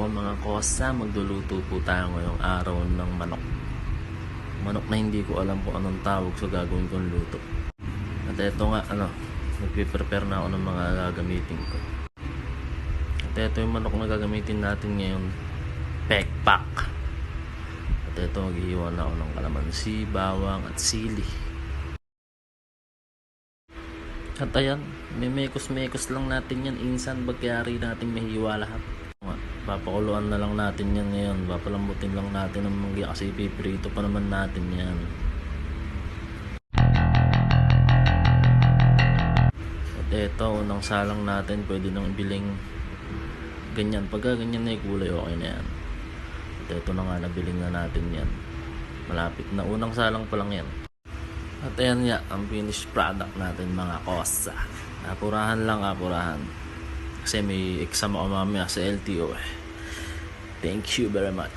po mga kosa, magluluto po tayo ngayong araw ng manok. Manok na hindi ko alam kung anong tawag sa gagawin kong luto. At ito nga, nagpiprepare na ako ng mga gagamitin ko. At ito yung manok na gagamitin natin ngayon, pekpak. At ito, maghihiwa na ako ng kalamansi, bawang at sili. At ayan, may mekos-mekos lang natin yan. Insan, bagkayari natin mahiwa lahat. Papakuluan na lang natin yan ngayon. Papalambutin lang natin ng mangga kasi piprito pa naman natin yan. At eto, unang salang natin, pwede nang ibiling ganyan. Pagka ganyan na yung kulay, okay na yan. At eto na nga, nabiling na natin yan. Malapit na, unang salang pa lang yan. At ayan nga, ang finished product natin mga kosa. Apurahan lang, apurahan. Kasi may exam ako mamaya sa LTO. Thank you very much.